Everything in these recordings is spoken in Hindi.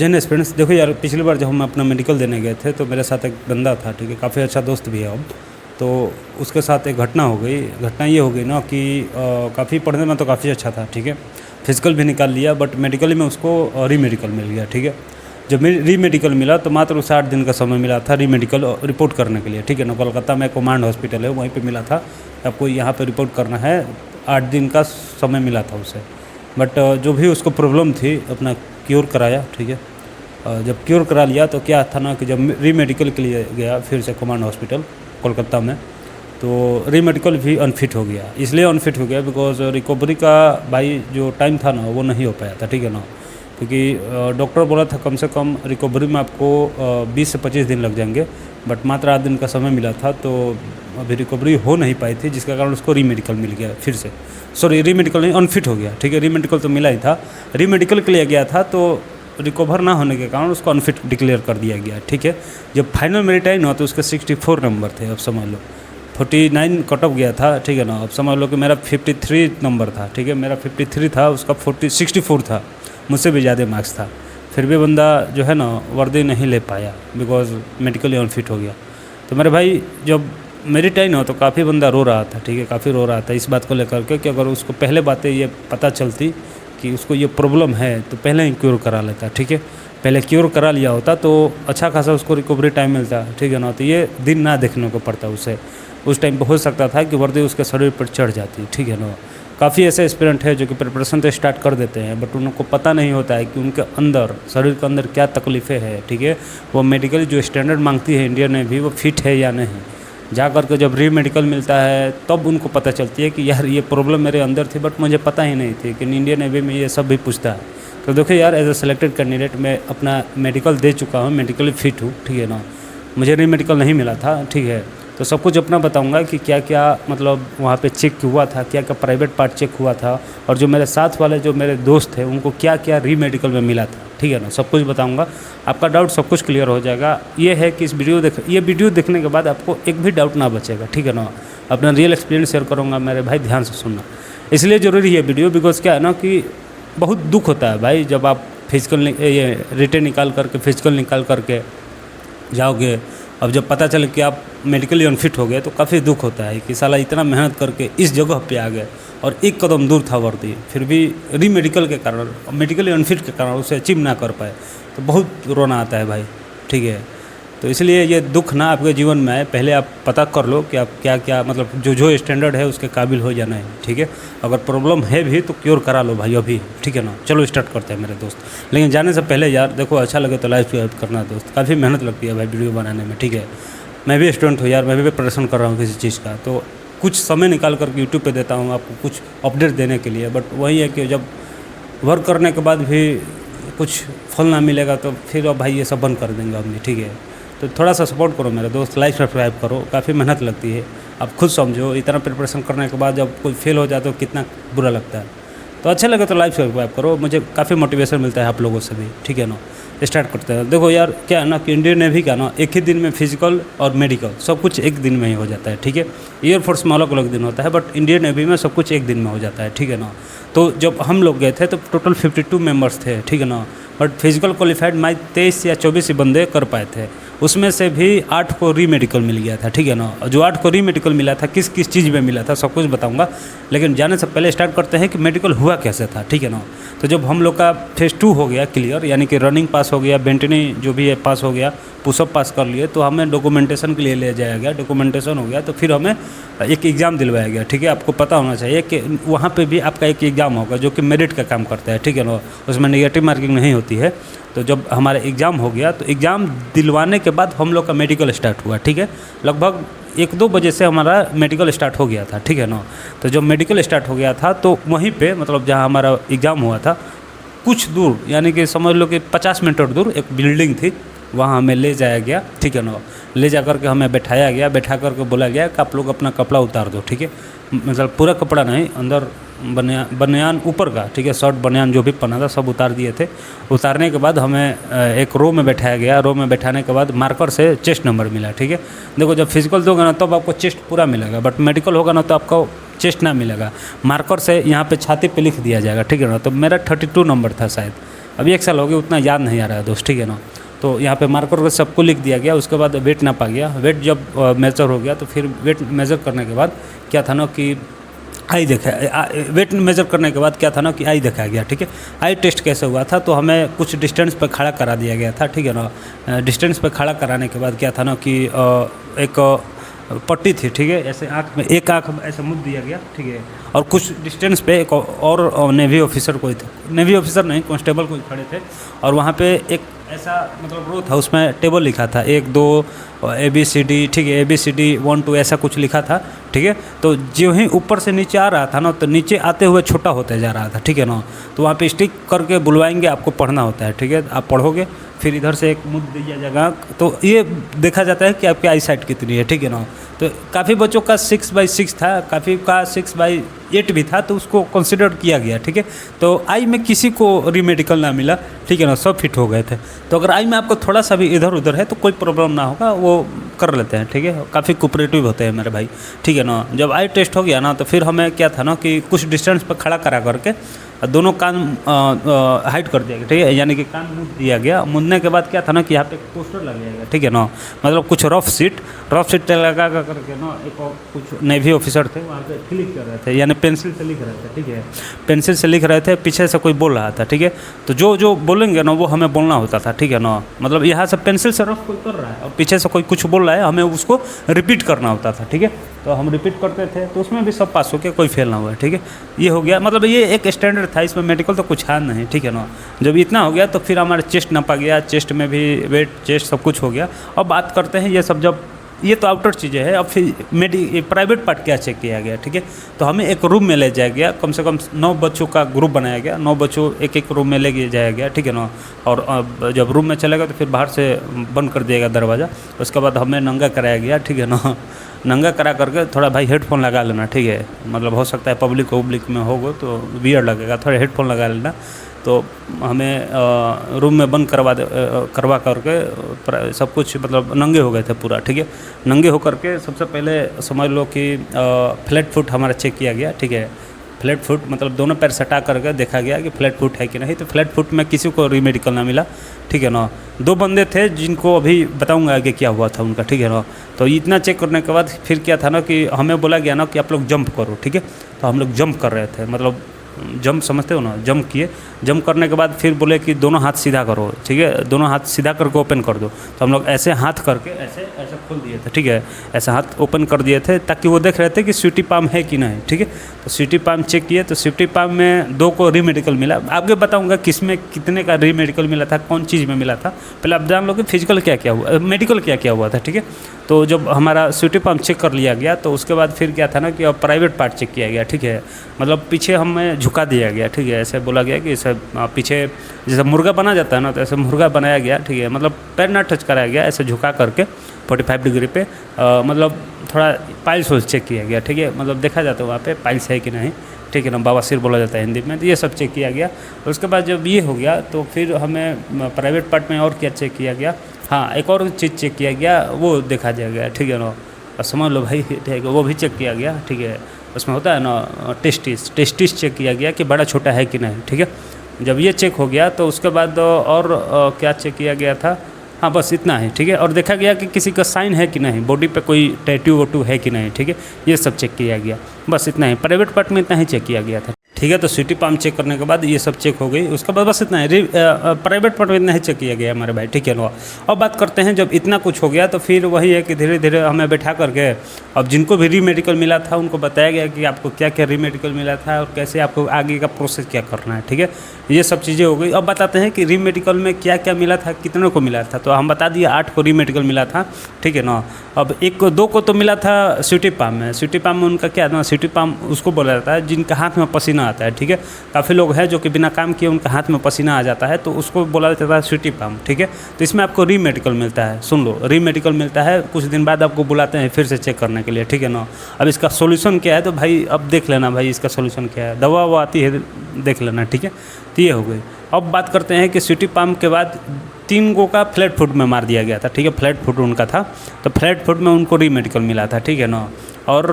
जैन एस्पिरेंट्स देखो यार, पिछली बार जब हम अपना मेडिकल देने गए थे तो मेरे साथ एक बंदा था, ठीक है, काफ़ी अच्छा दोस्त भी है अब। तो उसके साथ एक घटना हो गई। घटना ये हो गई ना कि काफ़ी पढ़ने में तो काफ़ी अच्छा था, ठीक है, फिजिकल भी निकाल लिया, बट मेडिकल में उसको री मेडिकल मिल गया, ठीक है। जब री मेडिकल मिला तो मात्र उसे 8 दिन का समय मिला था री मेडिकल रिपोर्ट करने के लिए, ठीक है ना। कोलकाता में कमांड हॉस्पिटल है, वहीं पे मिला था, आपको यहाँ पे रिपोर्ट करना है, 8 दिन का समय मिला था उसे। बट जो भी उसको प्रॉब्लम थी अपना क्योर कराया, ठीक है। जब क्योर करा लिया तो क्या था ना कि जब री मेडिकल के लिए गया फिर से कमांड हॉस्पिटल कोलकाता में, तो री मेडिकल भी अनफिट हो गया। इसलिए अनफिट हो गया बिकॉज रिकवरी का भाई जो टाइम था ना वो नहीं हो पाया था, ठीक है ना। क्योंकि डॉक्टर बोला था कम से कम रिकवरी में आपको 20 से 25 दिन लग जाएंगे, बट मात्र 8 दिन का समय मिला था, तो अभी रिकवरी हो नहीं पाई थी, जिसके कारण उसको री मेडिकल मिल गया फिर से। सॉरी, री मेडिकल नहीं, अनफिट हो गया, ठीक है। री मेडिकल तो मिला ही था, री मेडिकल के लिए गया था, तो रिकवर ना होने के कारण उसको अनफिट डिक्लेयर कर दिया गया, ठीक है। जब फाइनल मेरिट आई ना तो उसके 64 नंबर थे, अब समझ लो 49 कट ऑफ गया था, ठीक है ना। अब समझ लो कि मेरा 53 नंबर था, ठीक है, मेरा 53 था, उसका 64 था, मुझसे भी ज़्यादा मार्क्स था। फिर भी बंदा जो है ना वर्दी नहीं ले पाया बिकॉज मेडिकली अनफिट हो गया। तो मेरे भाई जब मेरिट आई ना तो काफ़ी बंदा रो रहा था, ठीक है, काफ़ी रो रहा था इस बात को लेकर के कि अगर उसको पहले बातें ये पता चलती कि उसको ये प्रॉब्लम है तो पहले ही क्योर करा लेता, ठीक है। पहले क्योर करा लिया होता तो अच्छा खासा उसको रिकवरी टाइम मिलता, ठीक है ना। तो ये दिन ना देखने को पड़ता उसे, उस टाइम पे हो सकता था कि वर्दी उसके शरीर पर चढ़ जाती, ठीक है ना। काफ़ी ऐसे एस्पिरेंट है जो कि प्रिपरेशन तो स्टार्ट कर देते हैं, बट उनको पता नहीं होता है कि उनके अंदर शरीर के अंदर क्या तकलीफ़ें हैं, ठीक है। वो मेडिकल जो स्टैंडर्ड मांगती है इंडिया ने भी, वो फिट है या नहीं। जा कर के जब री मेडिकल मिलता है तब उनको पता चलती है कि यार ये प्रॉब्लम मेरे अंदर थी बट मुझे पता ही नहीं थी कि इंडियन नेवी में ये सब भी पूछता है। तो देखो यार, एज ए सिलेक्टेड कैंडिडेट मैं अपना मेडिकल दे चुका हूँ, मेडिकली फिट हूँ, ठीक है ना। मुझे री मेडिकल नहीं मिला था, ठीक है। तो सब कुछ अपना बताऊंगा कि क्या क्या मतलब वहाँ पे चेक हुआ था, क्या क्या प्राइवेट पार्ट चेक हुआ था, और जो मेरे साथ वाले जो मेरे दोस्त थे उनको क्या क्या री मेडिकल में मिला था, ठीक है ना। सब कुछ बताऊंगा, आपका डाउट सब कुछ क्लियर हो जाएगा। ये है कि इस वीडियो देखने के बाद आपको एक भी डाउट ना बचेगा, ठीक है ना। अपना रियल एक्सपीरियंस शेयर करूँगा मेरे भाई, ध्यान से सुनना। इसलिए ज़रूरी है वीडियो बिकॉज क्या है ना कि बहुत दुख होता है भाई जब आप फिजिकल ये रिटर्न निकाल करके फिजिकल निकाल करके जाओगे, अब जब पता चले कि आप मेडिकली अनफिट हो गए तो काफ़ी दुख होता है कि साला इतना मेहनत करके इस जगह पे आ गए और एक कदम दूर था वर्दी, फिर भी री मेडिकल के कारण, मेडिकली अनफिट के कारण उसे अचीव ना कर पाए, तो बहुत रोना आता है भाई, ठीक है। तो इसलिए ये दुख ना आपके जीवन में आए, पहले आप पता कर लो कि आप क्या क्या मतलब जो स्टैंडर्ड है उसके काबिल हो जाना है, ठीक है। अगर प्रॉब्लम है भी तो क्योर करा लो भाई अभी, ठीक है ना। चलो स्टार्ट करते हैं मेरे दोस्त। लेकिन जाने से पहले यार देखो, अच्छा लगे तो लाइक शेयर करना दोस्त, काफ़ी मेहनत लगती है भाई वीडियो बनाने में, ठीक है। मैं भी स्टूडेंट हूँ यार, मैं भी प्रिपरेशन कर रहा हूँ किसी चीज़ का, तो कुछ समय निकाल कर यूट्यूब पर देता हूँ आपको कुछ अपडेट देने के लिए। बट वही है कि जब वर्क करने के बाद भी कुछ फल ना मिलेगा तो फिर अब भाई ये सब बंद कर देंगे हमने, ठीक है। तो थोड़ा सा सपोर्ट करो मेरे दोस्त, लाइक सब्सक्राइब करो, काफ़ी मेहनत लगती है। आप खुद समझो, इतना प्रिपरेशन करने के बाद जब कोई फेल हो जाए तो कितना बुरा लगता है। तो अच्छा लगे तो लाइक सब्सक्राइब करो, मुझे काफ़ी मोटिवेशन मिलता है आप लोगों से भी, ठीक है ना। स्टार्ट करते हैं। देखो यार क्या है ना कि इंडियन नेवी का ना एक ही दिन में फिजिकल और मेडिकल सब कुछ एक दिन में ही हो जाता है, ठीक है। एयरफोर्स में अलग अलग दिन होता है, बट इंडियन नेवी में सब कुछ एक दिन में हो जाता है, ठीक है ना। तो जब हम लोग गए थे तो टोटल 52 मेंबर्स थे, ठीक है ना। बट फिजिकल क्वालिफाइड माई 23 या 24 ही बंदे कर पाए थे, उसमें से भी 8 को री मेडिकल मिल गया था, ठीक है ना। जो 8 को री मेडिकल मिला था किस किस चीज़ में मिला था सब कुछ बताऊंगा, लेकिन जाने से पहले स्टार्ट करते हैं कि मेडिकल हुआ कैसे था, ठीक है ना। तो जब हम लोग का फेज़ 2 हो गया क्लियर, यानी कि रनिंग पास हो गया, बेंटनी जो भी है पास हो गया, पुशअप पास कर लिए, तो हमें डॉक्यूमेंटेशन के लिए ले जाया गया। डॉक्यूमेंटेशन हो गया तो फिर हमें एक एग्ज़ाम दिलवाया गया, ठीक है। आपको पता होना चाहिए कि वहाँ पे भी आपका एक एग्ज़ाम होगा जो कि मेरिट का काम करता है, ठीक है ना। उसमें नेगेटिव मार्किंग नहीं होती है। तो जब हमारा एग्ज़ाम हो गया तो एग्ज़ाम दिलवाने के बाद हम लोग का मेडिकल स्टार्ट हुआ, ठीक है। लगभग 1-2 बजे से हमारा मेडिकल स्टार्ट हो गया था, ठीक है ना। तो जब मेडिकल स्टार्ट हो गया था तो वहीं पे मतलब जहाँ हमारा एग्ज़ाम हुआ था कुछ दूर, यानी कि समझ लो कि 50 मीटर दूर एक बिल्डिंग थी, वहाँ हमें ले जाया गया, ठीक है ना। ले जा कर के हमें बैठाया गया, बैठा करके बोला गया कि आप लोग अपना कपड़ा उतार दो, ठीक है। मतलब पूरा कपड़ा नहीं, अंदर बनियान ऊपर का, ठीक है, शर्ट बनियान जो भी पहना था सब उतार दिए थे। उतारने के बाद हमें एक रो में बैठाया गया, रो में बैठाने के बाद मार्कर से चेस्ट नंबर मिला, ठीक है। देखो जब फिजिकल दोगे ना तब आपको चेस्ट पूरा मिलेगा, बट मेडिकल होगा ना तो आपको चेस्ट ना मिलेगा, मार्कर से यहाँ पे छाती पे लिख दिया जाएगा, ठीक है ना। तो मेरा 32 नंबर था शायद, अभी 1 साल हो गया, उतना याद नहीं आ रहा है दोस्त, ठीक है ना। तो यहाँ पे मार्कर वगैरह सबको लिख दिया गया। उसके बाद वेट नापा गया। वेट जब मेजर हो गया तो फिर वेट मेजर करने के बाद क्या था ना कि आई देखा, वेट मेजर करने के बाद क्या था ना कि आई देखा गया, ठीक है। आई टेस्ट कैसे हुआ था, तो हमें कुछ डिस्टेंस पे खड़ा करा दिया गया था, ठीक है ना। डिस्टेंस पे खड़ा कराने के बाद क्या था ना कि एक पट्टी थी, ठीक है, ऐसे आँख में, एक आँख ऐसे मुद दिया गया, ठीक है। और कुछ डिस्टेंस पे एक और नेवी ऑफिसर कोई थे, नेवी ऑफिसर नहीं, कांस्टेबल कोई खड़े थे। और वहाँ पे एक ऐसा मतलब रो था, उसमें टेबल लिखा था 1 2 ABCD, ठीक है, ABCD 1 2 ऐसा कुछ लिखा था, ठीक है। तो जो ही ऊपर से नीचे आ रहा था ना, तो नीचे आते हुए छोटा होता जा रहा था, ठीक है ना। तो वहाँ पे स्टिक करके बुलवाएंगे, आपको पढ़ना होता है, ठीक है। आप पढ़ोगे, फिर इधर से एक मुद्द दिया जाएगा, तो ये देखा जाता है कि आपकी आई साइट कितनी है, ठीक है ना। तो काफ़ी बच्चों का 6/6 था, काफ़ी का 6/8 भी था, तो उसको कंसिडर किया गया, ठीक है। तो आई में किसी को रीमेडिकल ना मिला, ठीक है ना, सब फिट हो गए थे। तो अगर आई में आपको थोड़ा सा भी इधर उधर है तो कोई प्रॉब्लम ना होगा, वो कर लेते हैं, ठीक है। काफ़ी कोऑपरेटिव होते हैं मेरे भाई, ठीक है ना। जब आई टेस्ट हो गया ना, तो फिर हमें क्या था ना कि कुछ डिस्टेंस पर खड़ा करा करके दोनों कान हाइड कर दिया गया, ठीक है, यानी कि कान मुद दिया गया। मुदने के बाद क्या था ना कि यहाँ पे एक पोस्टर लगाया, ठीक है ना, मतलब कुछ रफ सीट लगा करके ना, एक और कुछ नेवी ऑफिसर थे वहाँ पे क्लिक कर रहे थे, यानी पेंसिल से लिख रहे थे, ठीक है, पेंसिल से लिख रहे थे। पीछे से कोई बोल रहा था, ठीक है। तो जो जो बोलेंगे ना वो हमें बोलना होता था, ठीक है ना। मतलब यहाँ से पेंसिल से रफ कोई कर रहा है और पीछे से कोई कुछ बोल रहा है, हमें उसको रिपीट करना होता था, ठीक है। तो हम रिपीट करते थे, तो उसमें भी सब पास हो गया, कोई फेल ना हुआ, ठीक है। ये हो गया, मतलब ये एक स्टैंडर्ड था, इसमें मेडिकल तो कुछ है नहीं, ठीक है ना। जब इतना हो गया तो फिर हमारा चेस्ट नापा गया, चेस्ट में भी वेट, चेस्ट सब कुछ हो गया। अब बात करते हैं ये सब, जब ये तो आउटर चीज़ें हैं, अब फिर प्राइवेट पार्ट क्या चेक किया गया, ठीक है। तो हमें एक रूम में ले जाया गया, कम से कम 9 बच्चों का ग्रुप बनाया गया, 9 बच्चों एक रूम में ले जाया गया, ठीक है ना। और जब रूम में चलेगा तो फिर बाहर से बंद कर दिएगा दरवाज़ा। उसके बाद हमें नंगा कराया गया, ठीक है ना। नंगा करा करके थोड़ा भाई हेडफोन लगा लेना, ठीक है, मतलब हो सकता है पब्लिक में होगा तो वियर्ड लगेगा, थोड़ा हेडफोन लगा लेना। तो हमें रूम में बंद करवा करके सब कुछ मतलब नंगे हो गए थे पूरा, ठीक है। नंगे हो करके सबसे पहले समझ लो कि फ्लैट फुट हमारा चेक किया गया, ठीक है। फ्लैट फुट मतलब दोनों पैर सटा करके देखा गया कि फ्लैट फुट है कि नहीं। तो फ्लैट फुट में किसी को रीमेडिकल ना मिला, ठीक है ना। 2 बंदे थे जिनको अभी बताऊंगा आगे क्या हुआ था उनका, ठीक है ना। तो इतना चेक करने के बाद फिर क्या था ना कि हमें बोला गया ना कि आप लोग जंप करो, ठीक है। तो हम लोग जंप कर रहे थे, मतलब जंप समझते हो ना, जंप किए। जंप करने के बाद फिर बोले कि दोनों हाथ सीधा करो, ठीक है, दोनों हाथ सीधा करके ओपन कर दो। तो हम लोग ऐसे हाथ करके ऐसे ऐसे खोल दिए थे, ठीक है, ऐसे हाथ ओपन कर दिए थे ताकि वो देख रहे थे कि स्वीटी पाम है कि नहीं, ठीक है। तो स्वीटी पाम चेक किए, तो स्वीटी पाम में 2 को रीमेडिकल मिला। आगे बताऊंगा किस में कितने का रीमेडिकल मिला था, कौन चीज़ में मिला था। पहले आप जान लो कि फिजिकल क्या क्या हुआ, मेडिकल क्या क्या हुआ था, ठीक है। तो जब हमारा स्वीटी पाम चेक कर लिया गया तो उसके बाद फिर क्या था ना कि अब प्राइवेट पार्ट चेक किया गया, ठीक है। मतलब पीछे हमें झुका दिया गया, ठीक है, ऐसे बोला गया कि इसे पीछे जैसे मुर्गा बना जाता है ना, तो ऐसे मुर्गा बनाया गया, ठीक है। मतलब पैर ना टच कराया गया, ऐसे झुका करके 45 डिग्री पे मतलब थोड़ा पाइल्स होल्स चेक किया गया, ठीक है। मतलब देखा जाता है वहाँ पे पाइल्स है कि नहीं, ठीक है ना, बवासीर बोला जाता है हिंदी में। तो ये सब चेक किया गया। उसके बाद जब ये हो गया तो फिर हमें प्राइवेट पार्ट में और क्या चेक किया गया, हाँ एक और चीज़ चेक किया गया, वो देखा जाएगा, ठीक है ना। और समझ लो भाई, ठीक है, वो भी चेक किया गया, ठीक है। उसमें होता है ना टेस्टिस चेक किया गया कि बड़ा छोटा है कि नहीं, ठीक है। जब ये चेक हो गया तो उसके बाद और क्या चेक किया गया था, हाँ बस इतना है, ठीक है। और देखा गया कि किसी का साइन है कि नहीं, बॉडी पे कोई टैटू वटू है कि नहीं, ठीक है। ये सब चेक किया गया, बस इतना ही। प्राइवेट पार्ट में इतना ही चेक किया गया था, ठीक है। तो स्वीटी पाम चेक करने के बाद ये सब चेक हो गई। उसके बाद बस इतना है, प्राइवेट पार्ट में इतना ही चेक किया गया हमारे भाई, ठीक है ना। अब बात करते हैं जब इतना कुछ हो गया तो फिर वही है कि धीरे धीरे हमें बैठा करके अब जिनको भी रीमेडिकल मिला था उनको बताया गया कि आपको क्या क्या रीमेडिकल मिला था और कैसे आपको आगे का प्रोसेस क्या करना है, ठीक है। ये सब चीज़ें हो गई। अब बताते हैं कि रीमेडिकल में क्या क्या मिला था, कितने को मिला था। तो हम बता दिए 8 को रीमेडिकल मिला था, ठीक है ना। अब 1 को 2 को तो मिला था स्वीटी पाम में। स्वीटी पाम में उनका क्या था, स्वीटी पाम उसको बोला जाता है जिनका हाथ में पसीना आता है, ठीक है। काफ़ी लोग हैं जो कि बिना काम किए उनका हाथ में पसीना आ जाता है, तो उसको बोला जाता है स्वीटी पाम, ठीक है। तो इसमें आपको रीमेडिकल मिलता है, सुन लो, रीमेडिकल मिलता है। कुछ दिन बाद आपको बुलाते हैं फिर से चेक करने के लिए, ठीक है ना। अब इसका सोल्यूशन क्या है तो भाई अब देख लेना भाई, इसका सोल्यूशन क्या है, दवा वो आती है, देख लेना, ठीक है। तो ये हो गई। अब बात करते हैं कि स्वीटी पाम के बाद 3 गो का फ्लैट फुट में मार दिया गया था, ठीक है। फ्लैट फुट उनका था, तो फ्लैट फुट में उनको रीमेडिकल मिला था, ठीक है ना। और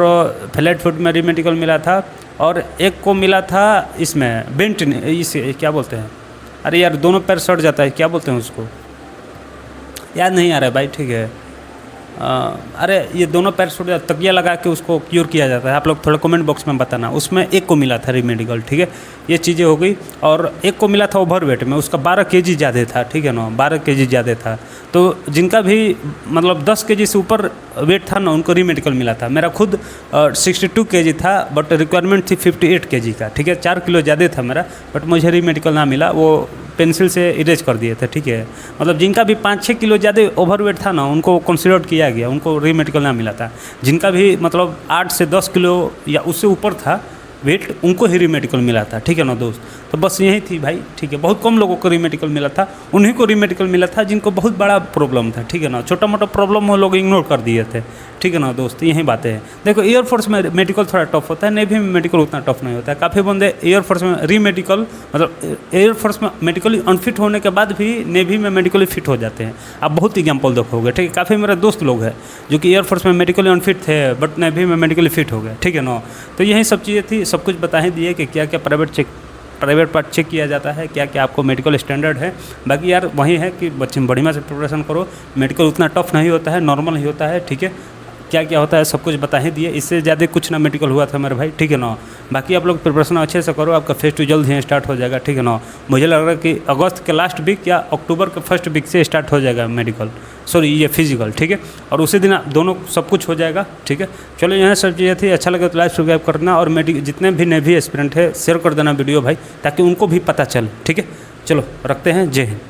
फ्लैट फुट में रीमेडिकल मिला था। और 1 को मिला था इसमें बेंट, इस क्या बोलते हैं, अरे यार दोनों पैर सड़ जाता है, क्या बोलते हैं उसको, याद नहीं आ रहा है भाई, ठीक है। अरे ये दोनों पैर सड़ जाता, तकिया लगा के उसको क्योर किया जाता है। आप लोग थोड़ा कमेंट बॉक्स में बताना। उसमें एक को मिला था रीमेडिकल, ठीक है। ये चीज़ें हो गई। और एक को मिला था ओवरवेट में, उसका 12 केजी ज़्यादा था, ठीक है ना, 12 केजी ज़्यादा था। तो जिनका भी मतलब 10 केजी से ऊपर वेट था ना, उनको रीमेडिकल मिला था। मेरा खुद 62 केजी था, बट रिक्वायरमेंट थी 58 केजी का, ठीक है। 4 किलो ज़्यादा था मेरा, बट मुझे रीमेडिकल ना मिला, वो पेंसिल से इरेज कर दिए थे, ठीक है। मतलब जिनका भी 5-6 किलो ज़्यादा ओवरवेट था ना, उनको कंसिडर किया गया, उनको रीमेडिकल ना मिला था। जिनका भी मतलब 8 से 10 किलो या उससे ऊपर था वेट, उनको ही रीमेडिकल मिला था, ठीक है ना दोस्त। तो बस यही थी भाई, ठीक है। बहुत कम लोगों को रीमेडिकल मिला था, उन्हीं को रीमेडिकल मिला था जिनको बहुत बड़ा प्रॉब्लम था, ठीक है ना। छोटा मोटा प्रॉब्लम वो लोग इग्नोर कर दिए थे, ठीक है ना दोस्त। यही बातें हैं। देखो एयरफोर्स में मेडिकल थोड़ा टफ होता है, नेवी में मेडिकल उतना टफ नहीं होता है। काफ़ी बंदे एयरफोर्स में रीमेडिकल मतलब एयरफोर्स में मेडिकली अनफिट होने के बाद भी नेवी में मेडिकली फिट हो जाते हैं। आप बहुत एग्जाम्पल देखोगे, ठीक है। काफ़ी मेरे दोस्त लोग हैं जो कि एयरफोर्स में मेडिकली अनफिट थे, बट नेवी में मेडिकली फिट हो गए, ठीक है ना। तो यही सब चीज़ें थी, सब कुछ बता ही दिए कि क्या क्या प्राइवेट पार्ट चेक किया जाता है, क्या क्या आपको मेडिकल स्टैंडर्ड है। बाकी यार वही है कि बच्चे बढ़िया से प्रिपरेशन करो। मेडिकल उतना टफ नहीं होता है, नॉर्मल ही होता है, ठीक है। क्या क्या होता है सब कुछ बता ही दिए, इससे ज़्यादा कुछ ना मेडिकल हुआ था मेरे भाई, ठीक है ना। बाकी आप लोग प्रिपरेशन अच्छे से करो, आपका फेस 2 जल्द ही स्टार्ट हो जाएगा, ठीक है ना। मुझे लग रहा है कि अगस्त के लास्ट वीक या अक्टूबर के फर्स्ट वीक से स्टार्ट हो जाएगा मेडिकल, सॉरी ये फिजिकल, ठीक है। और उसी दिन दोनों सब कुछ हो जाएगा, ठीक है। चलो यहाँ सब चीज़ें थी। अच्छा लगे तो लाइक सब्सक्राइब करना, और जितने भी नेवी एस्पिरेंट है शेयर कर देना वीडियो भाई, ताकि उनको भी पता चले, ठीक है। चलो रखते हैं, जय हिंद।